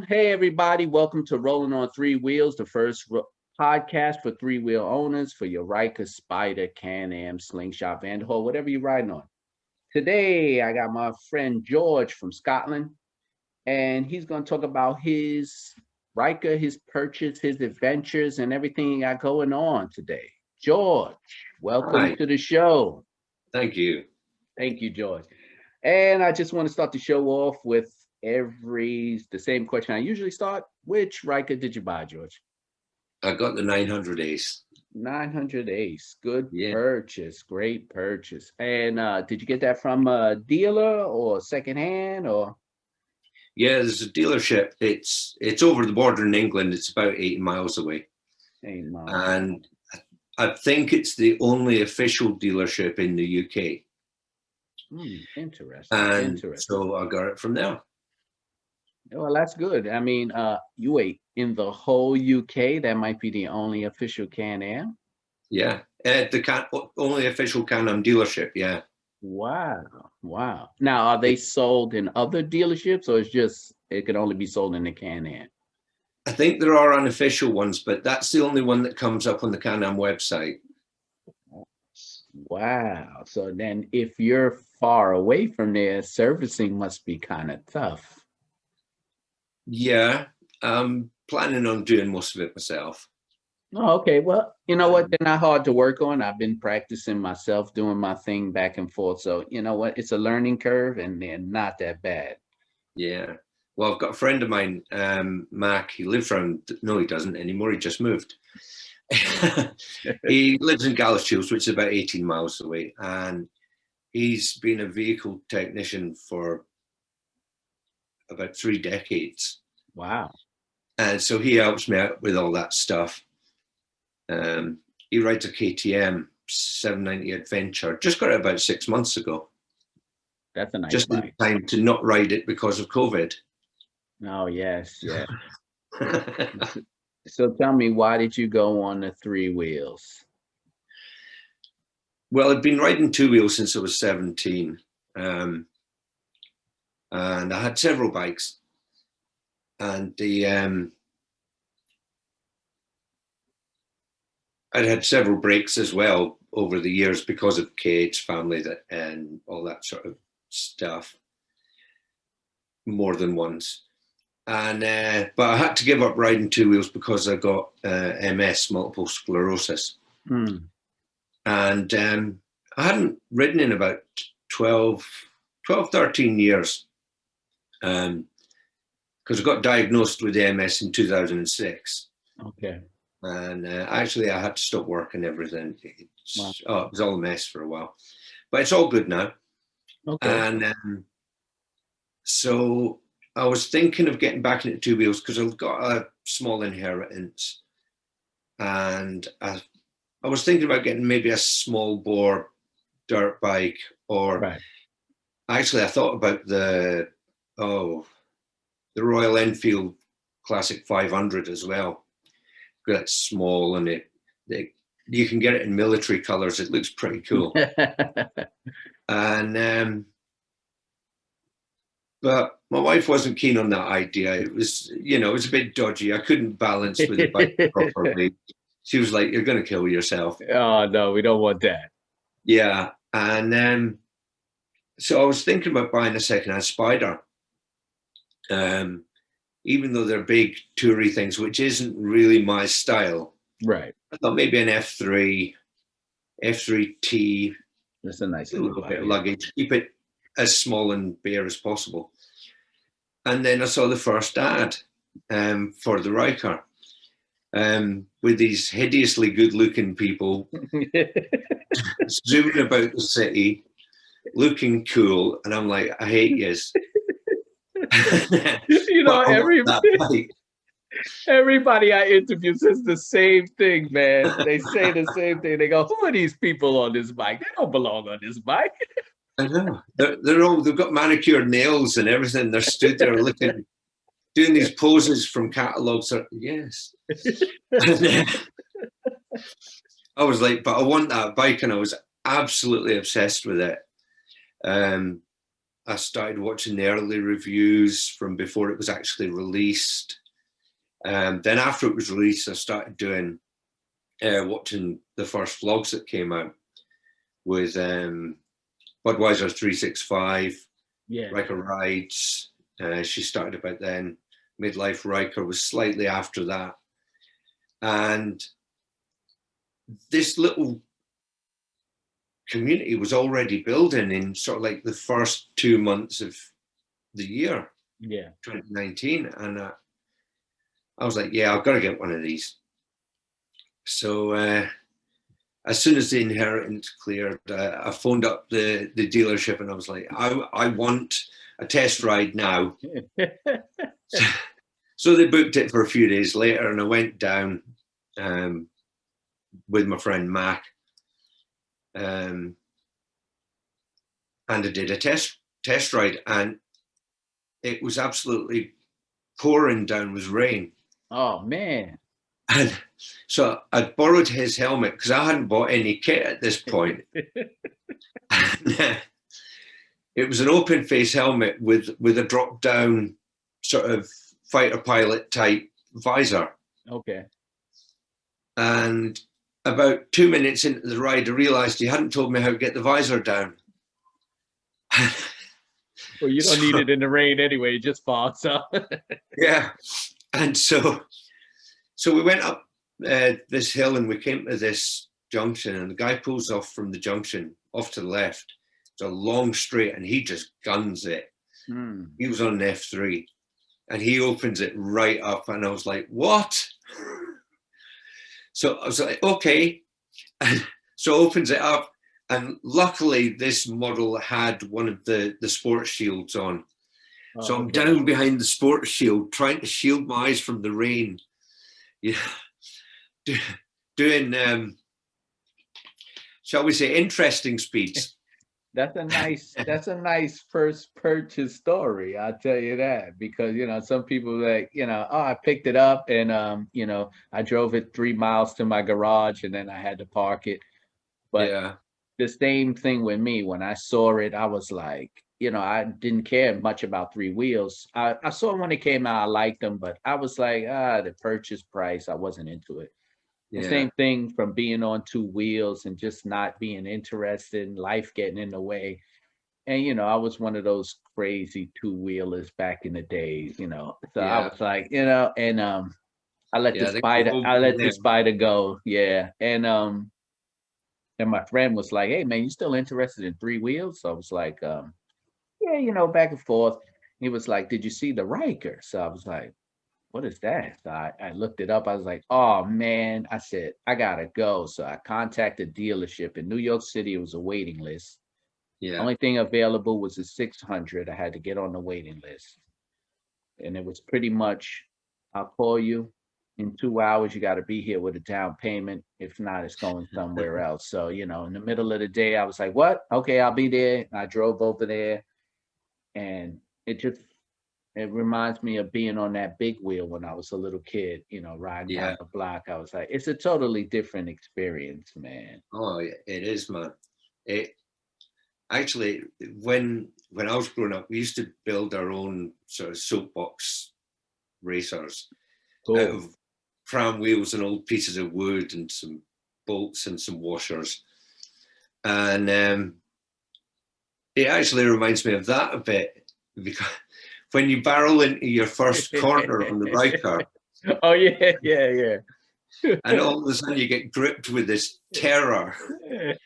Hey, everybody. Welcome to Rolling on Three Wheels, the first podcast for three-wheel owners for your Ryker, Spider, Can-Am, Slingshot, Vanderhall, whatever you're riding on. Today, I got my friend George from Scotland, and he's going to talk about his Ryker, his purchase, his adventures, and everything he got going on today. George, welcome Hi, to the show. thank you. Thank you, George. And I just want to start the show off with the same question I usually start. Which Ryker did you buy, George? I got the 900 Ace. 900 Ace. Good Yeah, purchase. Great purchase. And did you get that from a dealer or secondhand or? yeah. There's a dealership. It's over the border in England. It's about 80 miles away, 8 miles. and I think it's the only official dealership in the UK. Interesting. And Interesting. so I got it from there. Well, that's good. I mean, you wait, in the whole UK, that might be the only official Can-Am. Yeah, the only official Can-Am dealership. Yeah, Wow. Wow. Now, are they sold in other dealerships or it can only be sold in the Can-Am? I think there are unofficial ones, but that's the only one that comes up on the Can-Am website. Wow. So then if you're far away from there, servicing must be kind of tough. Yeah, I'm planning on doing most of it myself. Oh, okay. Well, you know what? They're not hard to work on. I've been practicing myself, doing my thing back and forth. So you know what? It's a learning curve and they're not that bad. Yeah. Well, I've got a friend of mine, Mac. He lives around. No, he doesn't anymore. He just moved. He lives in Galashiels, which is about 18 miles away, and he's been a vehicle technician for about 3 decades. Wow. And so he helps me out with all that stuff. He rides a KTM 790 Adventure. Just got it about 6 months ago. That's a nice Just bike. in time to not ride it because of COVID. Oh, yes. Yeah. So tell me, why did you go on the three wheels? Well, I'd been riding two wheels since I was 17. And I had several bikes. And I'd had several breaks as well over the years because of kids, family, and all that sort of stuff, more than once. And but I had to give up riding two wheels because I got MS, multiple sclerosis. And I hadn't ridden in about 13 years because I got diagnosed with MS in 2006. Okay. And actually, I had to stop work and everything. It was all a mess for a while, but it's all good now. Okay. And so I was thinking of getting back into two wheels because I've got a small inheritance, and I was thinking about getting maybe a small bore dirt bike, or actually I thought about the Royal Enfield Classic 500 as well. That's small, and you can get it in military colors. It looks pretty cool. And but my wife wasn't keen on that idea. It was a bit dodgy. I couldn't balance with the bike properly. She was like, "You're going to kill yourself." Oh no, we don't want that. Yeah, and so I was thinking about buying a secondhand Spider. Even though they're big toury things, which isn't really my style. Right. I thought maybe an F3 T. That's a nice little bit of luggage. Keep it as small and bare as possible. And then I saw the first ad for the Ryker with these hideously good-looking people zooming about the city, looking cool, and I'm like, I hate yous. Everybody I interview says the same thing, man. They say the same thing. They go, "Who are these people on this bike? They don't belong on this bike." I know. They've got manicured nails and everything. They're stood there looking, doing these poses from catalogs. Yes. I was like, but I want that bike, and I was absolutely obsessed with it. I started watching the early reviews from before it was actually released. Then after it was released, I started doing watching the first vlogs that came out with Budweiser 365, Yeah. Ryker Rides. She started about then. Midlife Ryker was slightly after that. And this little community was already building in sort of like the first 2 months of the year, Yeah. 2019. And I was like, yeah, I've got to get one of these. So as soon as the inheritance cleared, I phoned up the dealership and I was like, I want a test ride now. So they booked it for a few days later, and I went down with my friend Mac, and I did a test ride, and it was absolutely pouring down with rain. Oh man. And so I borrowed his helmet because I hadn't bought any kit at this point. And, it was an open face helmet with a drop down sort of fighter pilot type visor. Okay. And about 2 minutes into the ride, I realized he hadn't told me how to get the visor down. Well, you don't need it in the rain anyway, it just falls out. Yeah. And so we went up this hill and we came to this junction, and the guy pulls off from the junction off to the left. It's a long straight and he just guns it. He was on an F3 and he opens it right up, and I was like, what? So I was like, okay. And so opens it up, and luckily this model had one of the sports shields on. Oh, so I'm down behind the sports shield trying to shield my eyes from the rain. Yeah. Doing shall we say, interesting speeds. That's a nice first purchase story, I'll tell you that, because some people like, oh, I picked it up and I drove it 3 miles to my garage and then I had to park it. But yeah, the same thing with me. When I saw it, I was like, I didn't care much about 3 wheels. I saw when it came out, I liked them, but I was like, the purchase price, I wasn't into it. The same thing from being on 2 wheels and just not being interested in life getting in the way. And, I was one of those crazy 2-wheelers back in the days, so I was like, and I let the spider go. Yeah. And my friend was like, hey man, you still interested in 3 wheels? So I was like, yeah, back and forth. He was like, did you see the Ryker? So I was like, what is that? So I looked it up. I was like, oh man, I said, I gotta go. So I contacted dealership in New York City. It was a waiting list. Yeah. Only thing available was a 600. I had to get on the waiting list. And it was pretty much, I'll call you in 2 hours. You got to be here with a down payment. If not, it's going somewhere else. So, in the middle of the day, I was like, what? Okay, I'll be there. I drove over there, and it reminds me of being on that big wheel when I was a little kid, riding down the block. I was like, it's a totally different experience, man. Oh, it is, man. It actually, when I was growing up, we used to build our own sort of soapbox racers out of pram wheels and old pieces of wood and some bolts and some washers. And it actually reminds me of that a bit, because when you barrel into your first corner on the Ryker. Oh, yeah. And all of a sudden you get gripped with this terror.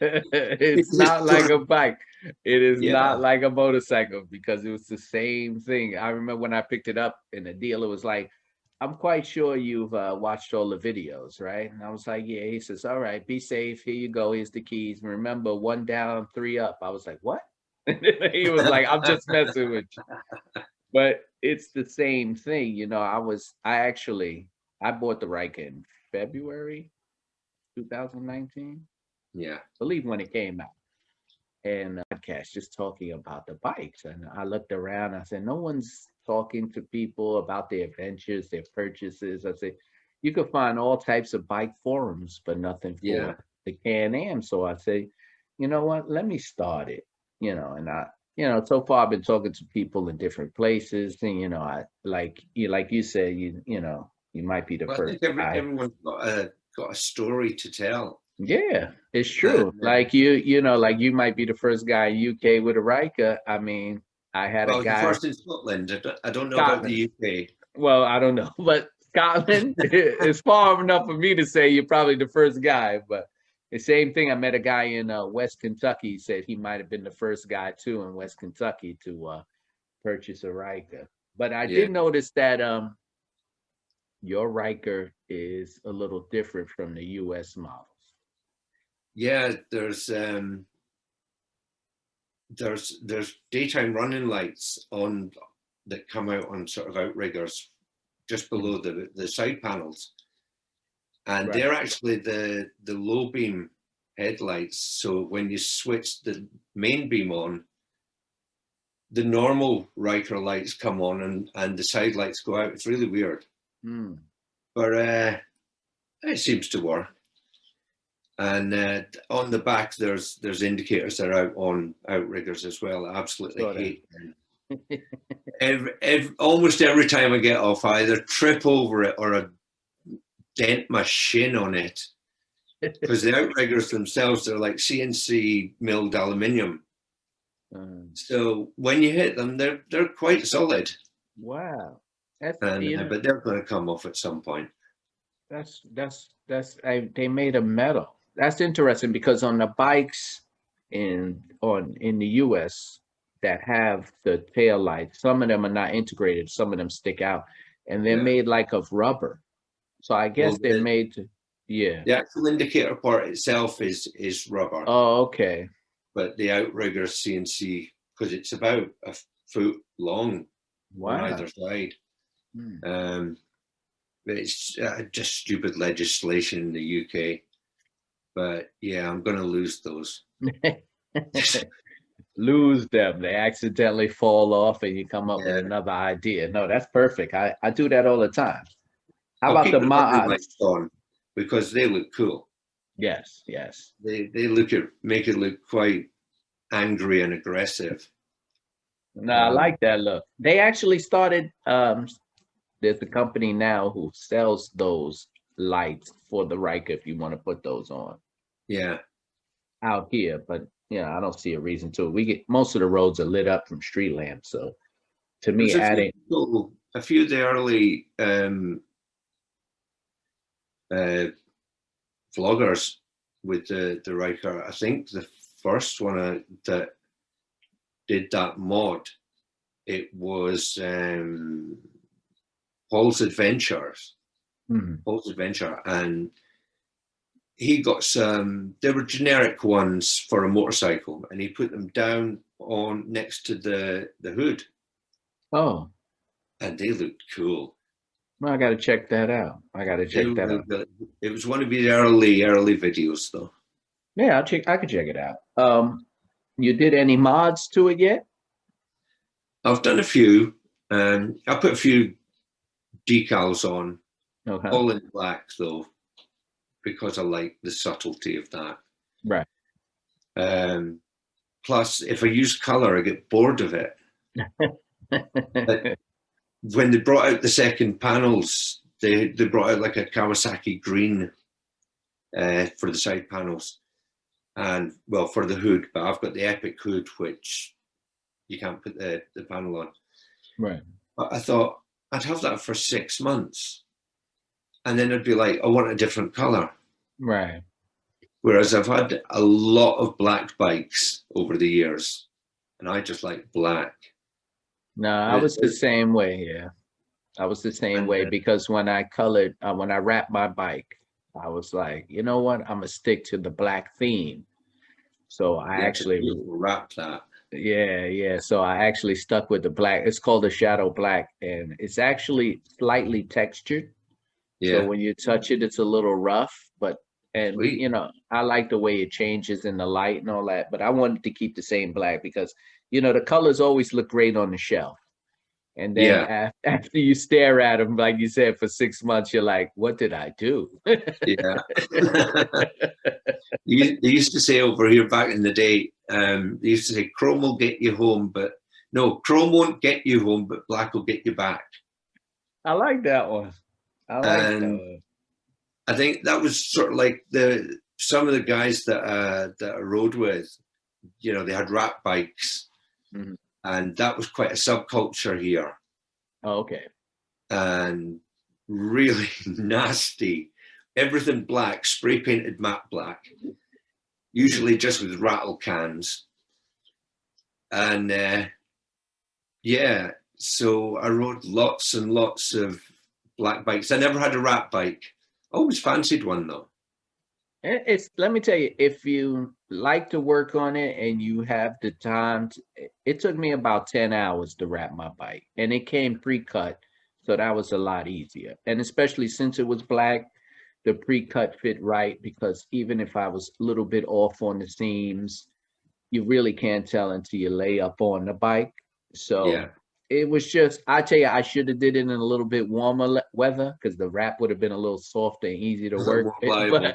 It's not like a bike. It is not like a motorcycle, because it was the same thing. I remember when I picked it up and the dealer was like, I'm quite sure you've watched all the videos, right? And I was like, yeah. He says, all right, be safe. Here you go. Here's the keys. And remember, 1 down, 3 up. I was like, what? He was like, I'm just messing with you. But it's the same thing. I bought the Ryker in February 2019. Yeah. I believe when it came out. And podcast just talking about the bikes. And I looked around, I said, no one's talking to people about their adventures, their purchases. I said, you could find all types of bike forums, but nothing for the Can-Am. So I say, you know what, let me start it, and you know, so far I've been talking to people in different places, and you know, I like you said, you know, you might be the Well, I first think guy. everyone's got a story to tell. Yeah, it's And true. Like you know, like you might be the first guy in UK with a Riker. I mean, I had a well, the guy first in Scotland. I don't know about the Scotland. UK. Well, I don't know, but Scotland is far enough for me to say you're probably the first guy. But the same thing, I met a guy in West Kentucky. He said he might have been the first guy too in West Kentucky to purchase a Riker. But I Yeah, did notice that your Riker is a little different from the US models. yeah. There's daytime running lights on that come out on sort of outriggers just below the side panels, and Right. they're actually the low beam headlights. So when you switch the main beam on, the normal Ryker lights come on and the side lights go out. It's really weird, Mm. but it seems to work. And on the back, there's indicators that are out on outriggers as well. I absolutely hate them. Almost every time I get off, I either trip over it or I dent my shin on it, because the outriggers themselves are like CNC milled aluminium. So when you hit them, they're quite solid. Wow. That's you And know but they're going to come off at some point. they made a metal. That's interesting because on the bikes in the US that have the tail lights, some of them are not integrated, some of them stick out, and they're Yeah. made like of rubber. So I guess Well, they're made to, yeah. the actual indicator part itself is rubber, Oh, okay. but the outrigger CNC, because it's about a foot long on Wow. either side. Hmm. It's just stupid legislation in the UK. But yeah, I'm going to lose those. Lose them. They accidentally fall off and you come up with Yeah, another idea. No, that's perfect. I do that all the time. How I'll about keep the the running lights mods? on because they look cool. Yes, yes. They make it look quite angry and aggressive. No, I like that look. They actually started there's a company now who sells those lights for the Ryker if you want to put those on Yeah, out here, but I don't see a reason to. We get most of the roads are lit up from street lamps, so to there me was adding a few of the early vloggers with the Ryker. I think the first one that did that mod, it was Paul's Adventures. Paul's Adventure, and he got some. There were generic ones for a motorcycle, and he put them down on next to the hood. Oh, And they looked cool. well, I got to check that out. I got to check that out. It was one of his early videos, though. Yeah, I could check it out. You did any mods to it yet? I've done a few. I put a few decals on, Okay. all in black though, because I like the subtlety of that. Right. Plus, if I use color, I get bored of it. But when they brought out the second panels, they brought out like a Kawasaki green for the side panels, and well, for the hood. But I've got the Epic hood, which you can't put the panel on. Right. But I thought I'd have that for 6 months, and then I'd be like, I want a different color. Right. Whereas I've had a lot of black bikes over the years, and I just like black. No, I was the same way. Yeah, I was the same way because when I colored, when I wrapped my bike, I was like, you know what? I'm gonna stick to the black theme. So I actually wrap that. Yeah. So I actually stuck with the black. It's called a shadow black, and it's actually slightly textured. Yeah. So when you touch it, it's a little rough, but Sweet. I like the way it changes in the light and all that. But I wanted to keep the same black because the colors always look great on the shelf. And then Yeah. after you stare at them, like you said, for 6 months, you're like, what did I do? Yeah. They used to say over here back in the day, they used to say, Chrome will get you home, but no, Chrome won't get you home, but black will get you back. I like that one. I like that And one. I think that was sort of like some of the guys that I rode with, you know, they had rat bikes, Mhm. and that was quite a subculture here, Oh, okay. and really nasty. Everything black, spray painted matte black, usually just with rattle cans. And yeah, so I rode lots and lots of black bikes. I never had a rat bike. Always fancied one though. It's let me tell you, if you like to work on it and you have the time, it took me about 10 hours to wrap my bike, and it came pre-cut, so that was a lot easier. And especially since it was black, the pre-cut fit right, because even if I was a little bit off on the seams, you really can't tell until you lay up on the bike. So Yeah. it was just, I tell you, I should have did it in a little bit warmer weather, because the wrap would have been a little softer and easy to A little work more with. pliable.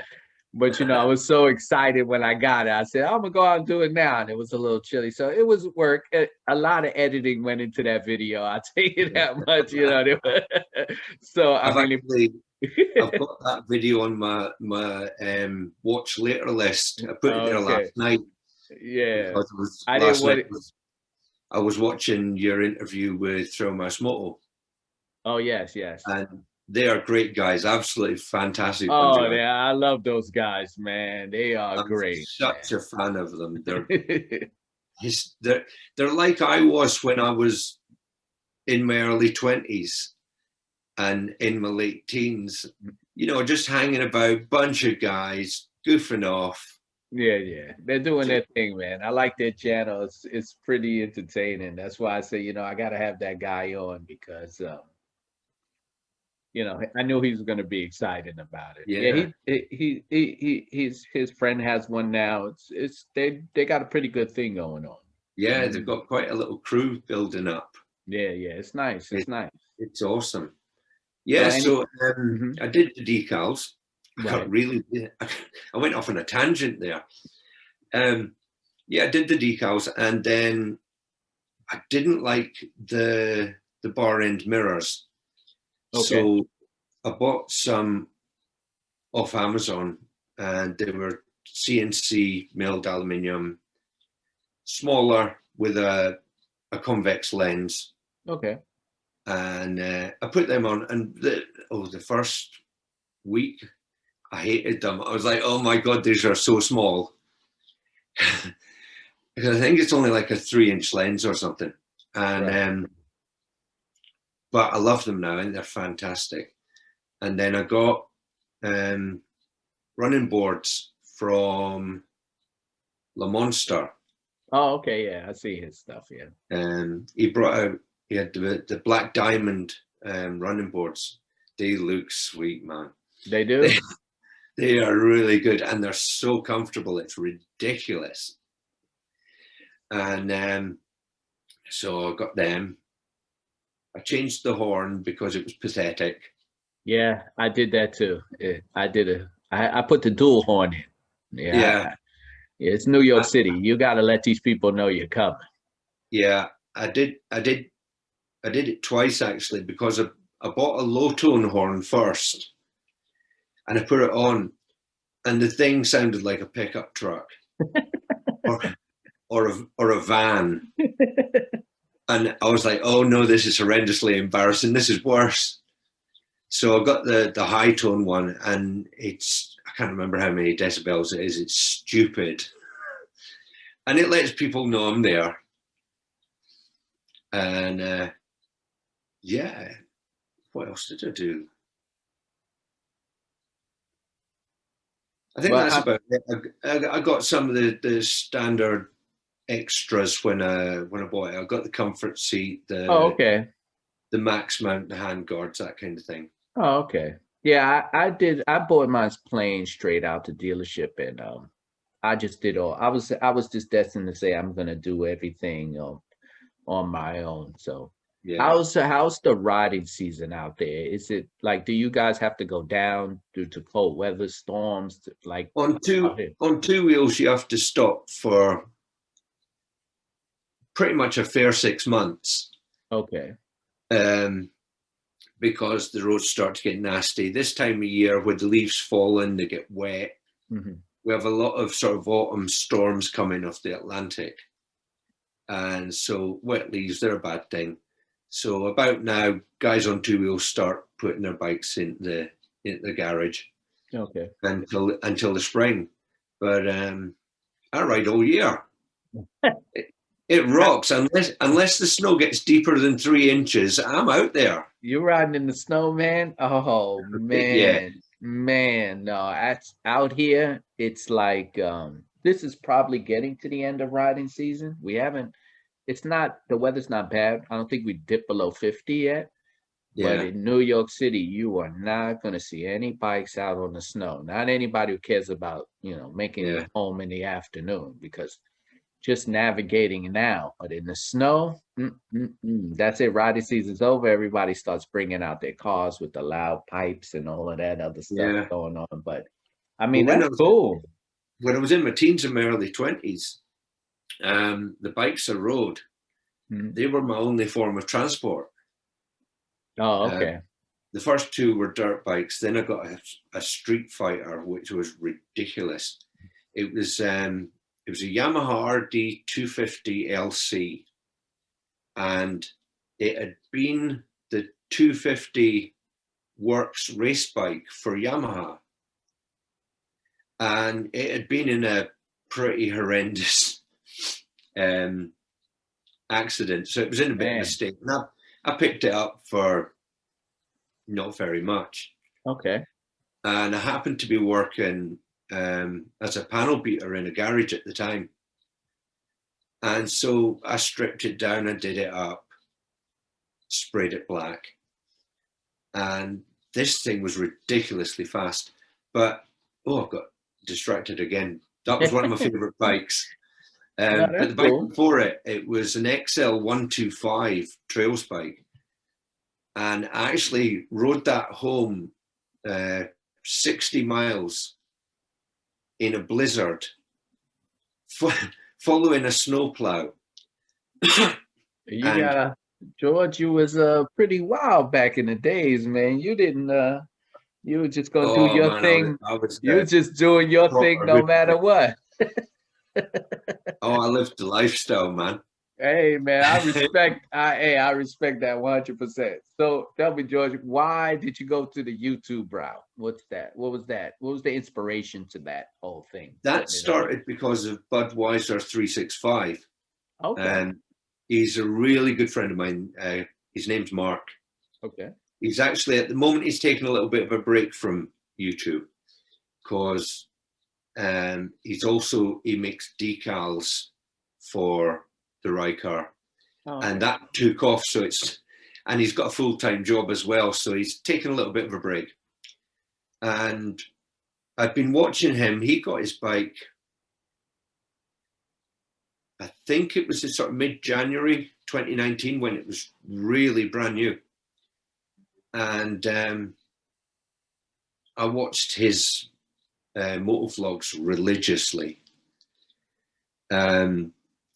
But I was so excited when I got it. I said, I'm gonna go out and do it now. And it was a little chilly. So it was work. A lot of editing went into that video. I'll tell you that much, So I I've mean, actually I've got that video on my watch later list. I put it there okay. last night Yeah. because it was I didn't last want night it. I was watching your interview with Throw Moto, Oh, yes, yes. and they are great guys, absolutely fantastic bunch of Oh, guys. yeah, I love those guys, man. They are I'm great, such a fan of them. man. They're like I was when I was in my early 20s and in my late teens. You know, just hanging about, bunch of guys goofing off. Yeah, yeah. They're doing their thing, man. I like their channel. It's pretty entertaining. That's why I say, I gotta have that guy on, because I knew he was gonna be excited about it. Yeah, Yeah, his friend has one now. They got a pretty good thing going on. yeah, they've Mhm. got quite a little crew building up. Yeah, yeah. It's nice. It's It, nice. it's awesome. So Yeah, any so Mhm. I did the decals. I got Right. really, I went off on a tangent there. Um, yeah, I did the decals, and then I didn't like the bar end mirrors, Okay. so I bought some off Amazon, and they were CNC milled aluminium, smaller with a convex lens, Okay. and I put them on, and the first week I hated them. I was like, oh my god, these are so small. Because I think it's only like a 3-inch lens or something, and Right. but I love them now, and they're fantastic. And then I got um, running boards from Le Monster. Oh, okay. Yeah, I see his stuff. Yeah. He brought out, he had the Black Diamond running boards. They look sweet, man. They They, do? they are really good, and they're so comfortable. It's ridiculous. And so I got them. I changed the horn because it was pathetic. Yeah, I did that too. I put the dual horn in. Yeah, Yeah, yeah, it's New York I, City. You got to let these people know you're coming. yeah. I did it twice actually because I bought a low tone horn first, and I put it on, and the thing sounded like a pickup truck or or a van, and I was like, oh no, this is horrendously embarrassing. This is worse. So I got the high tone one, and I can't remember how many decibels it is. It's stupid, and it lets people know I'm there. And yeah, what else did I do? I think Well, that's about it. I got some of the standard extras when I bought it. I got the comfort seat, oh, okay. the max mount, the hand guards, that kind of thing. Oh, okay. Yeah, I did. I bought mine plain straight out to dealership, and I just did all. I was just destined to say I'm gonna do everything on my own. So Yeah. How's the riding season out there? Is it like, do you guys have to go down due to cold weather, storms, like out here? On two wheels, you have to stop for pretty much a fair 6 months. Okay. Um, because the roads start to get nasty. This time of year, when the leaves fall in, they get wet. Mm-hmm. We have a lot of sort of autumn storms coming off the Atlantic. And so wet leaves, they're a bad thing. So about now, guys on two wheels start putting their bikes in the garage Okay. until the spring. But I ride all year. It rocks unless the snow gets deeper than 3 inches. I'm out there. You riding in the snow, man? Oh Yeah, man, no, that's out here. It's like this is probably getting to the end of riding season. We haven't, it's not, the weather's not bad. I don't think we dipped below 50 yet. But yeah, in New York City, you are not going to see any bikes out on the snow. Not anybody who cares about, making yeah, it home in the afternoon, because just navigating now. But in the snow, that's it. Riding season's over. Everybody starts bringing out their cars with the loud pipes and all of that other stuff yeah. going on. But I But mean, that's cool. when I was in my teens and my early 20s, the bikes I rode, Mhm. they were my only form of transport. Oh, Uh, okay. the first two were dirt bikes. Then I got a street fighter, which was ridiculous. It was a Yamaha RD 250 LC, and it had been the 250 works race bike for Yamaha, and it had been in a pretty horrendous accident, so it was in a bit of a Man. state. And I picked it up for not very much, Okay. and I happened to be working as a panel beater in a garage at the time, and so I stripped it down and did it up, sprayed it black, and this thing was ridiculously fast. But I've got distracted again. That was one of my favorite bikes. No, But that's the bike cool. before it was an XL 125 trails bike. And I actually rode that home 60 miles in a blizzard, following a snowplow. You And got George, you was pretty wild back in the days, man. You didn't you were just gonna do oh your man, thing. I was You were just doing your thing proper no matter hood. what. Oh, I lived the lifestyle, man. Hey man, I respect that 100%. So tell me, George, why did you go to the YouTube route? What's that? What was that? What was the inspiration to that whole thing? That Putting it on started because of Budweiser 365. Okay. And he's a really good friend of mine. His name's Mark. Okay. He's actually, at the moment, he's taking a little bit of a break from YouTube because he makes decals for the Ryker, Oh, and okay. that took off. And he's got a full-time job as well, so he's taking a little bit of a break. And I've been watching him. He got his bike, I think it was in sort of mid-January 2019 when it was really brand new. And I watched his motor vlogs religiously.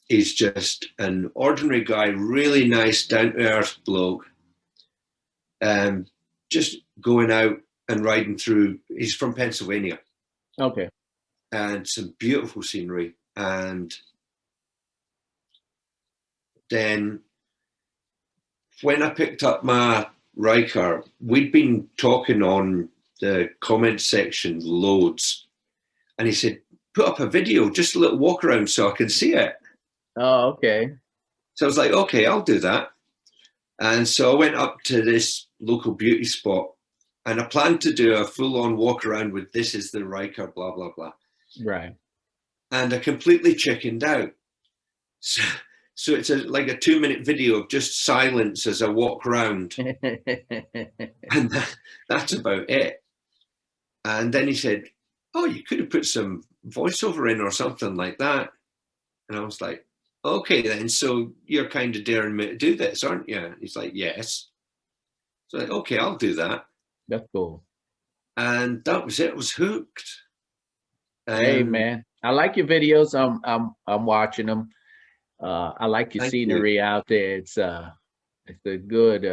He's just an ordinary guy, really nice, down-to-earth bloke. Just going out and riding through. He's from Pennsylvania, Okay. and some beautiful scenery. And then when I picked up my Ryker, we'd been talking on the comment section loads, and he said, "Put up a video, just a little walk around, so I can see it." Oh, okay. So I was like, "Okay, I'll do that." And so I went up to this local beauty spot, and I planned to do a full-on walk around with "This is the Ryker," blah blah blah. Right. And I completely chickened out. So it's like a 2-minute video of just silence as I walk around, and that's about it. And then he said, "Oh, you could have put some voiceover in or something like that." And I was like, okay then, so you're kind of daring me to do this, aren't you? He's like, yes. So like, okay, I'll do that. That's cool. And that was it. I was hooked. Hey man, I like your videos. I'm watching them. I like your Thank you. scenery out there. It's a good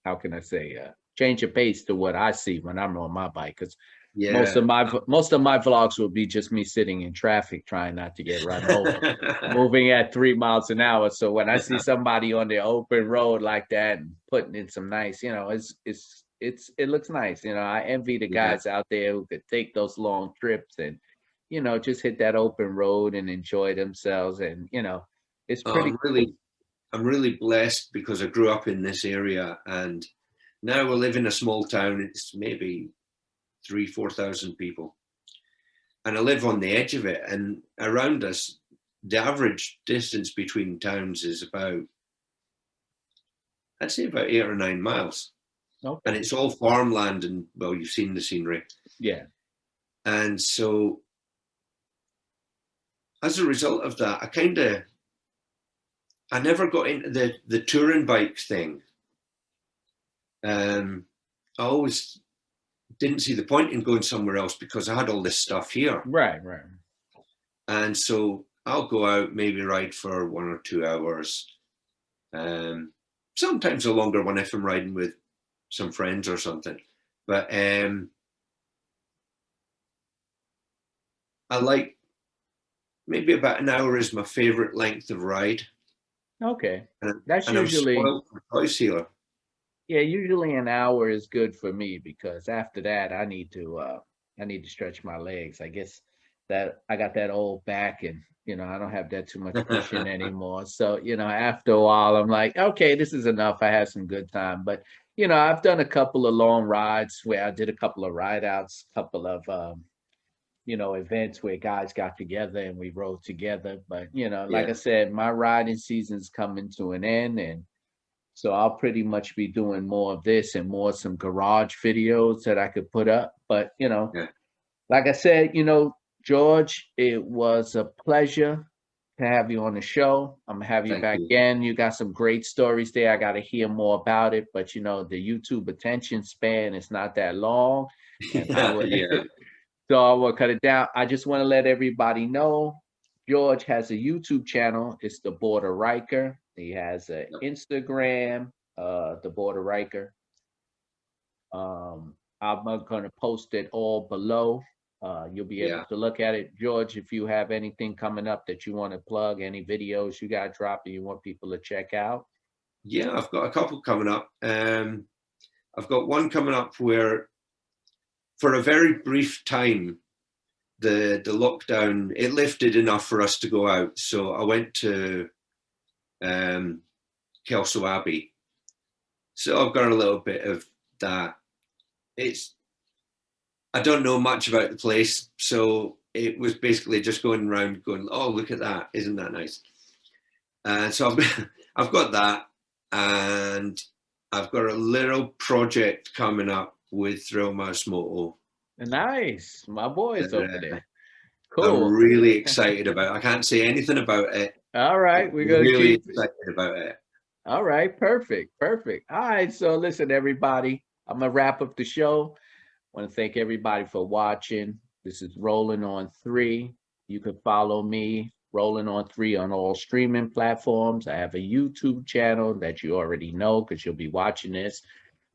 how can I say change of pace to what I see when I'm on my bike. Because Yeah. most of my vlogs will be just me sitting in traffic trying not to get run over, moving at 3 miles an hour. So when I see somebody on the open road like that and putting in some nice, it looks nice. I envy the Yeah. guys out there who could take those long trips and just hit that open road and enjoy themselves. And it's Oh, pretty cool. I'm really blessed because I grew up in this area, and now we live in a small town. It's maybe 4,000 people, and I live on the edge of it. And around us, the average distance between towns is about, I'd say, about 8 or 9 miles, and Okay. it's all farmland. And well, you've seen the scenery, Yeah. and so as a result of that, I never got into the touring bike thing. I always didn't see the point in going somewhere else because I had all this stuff here. Right. Right. And so I'll go out, maybe ride for 1 or 2 hours. Sometimes a longer one if I'm riding with some friends or something. But I like maybe about an hour is my favorite length of ride. Okay. And, That's and I'm usually spoiled for choice here. Yeah, usually an hour is good for me because after that I need to stretch my legs. I guess that I got that old back and I don't have that too much cushion anymore. So, after a while I'm like, okay, this is enough. I had some good time. But, I've done a couple of long rides where I did a couple of ride outs, couple of events where guys got together and we rode together. But, like I Yeah. said, my riding season's coming to an end, and so I'll pretty much be doing more of this and more some garage videos that I could put up. But, Yeah. like I said, George, it was a pleasure to have you on the show. I'm gonna have you Thank back you. again. You got some great stories there. I got to hear more about it. But the YouTube attention span is not that long. And I Yeah. would Yeah. so I will cut it down. I just want to let everybody know George has a YouTube channel. It's TheBorderRyker. He has an Instagram, TheBorderRyker. I'm going to post it all below. You'll be able Yeah. to look at it. George, if you have anything coming up that you want to plug, any videos you got dropped that you want people to check out. Yeah, I've got a couple coming up. I've got one coming up where, for a very brief time, the lockdown, it lifted enough for us to go out. So I went to Kelso Abbey. So I've got a little bit of that. I don't know much about the place, so it was basically just going around going, oh, look at that, isn't that nice? And so I've got that, and I've got a little project coming up with Thrill Mouse Moto Nice. My boy's over that there. I'm Cool. really excited about. I can't say anything about it, All but right. I'm We're going to really keep it. excited about it. All right, perfect, perfect. All right, so listen, everybody, I'm gonna wrap up the show. I want to thank everybody for watching. This is Rolling on Three. You can follow me, Rolling on Three, on all streaming platforms. I have a YouTube channel that you already know because you'll be watching this.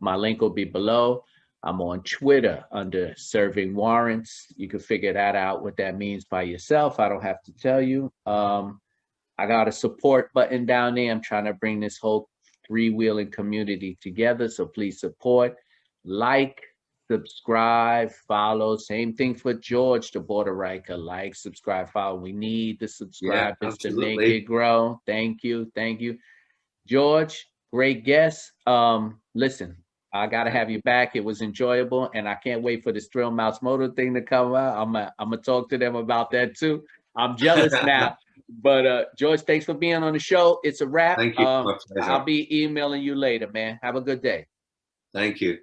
My link will be below. I'm on Twitter under Serving Warrants. You can figure that out, what that means by yourself. I don't have to tell you. I got a support button down there. I'm trying to bring this whole three-wheeling community together. So please support, like, subscribe, follow. Same thing for George, TheBorderRyker. Like, subscribe, follow. We need the Yeah, subscribers to make absolutely. it grow. Thank you. Thank you. George, great guest. Listen, I gotta Thank have you you. back. It was enjoyable, and I can't wait for this Thrill Mouse Motor thing to come out. I'm gonna talk to them about that too. I'm jealous now. But George, thanks for being on the show. It's a wrap. Thank you. My I'll pleasure. be emailing you later, man. Have a good day. Thank you.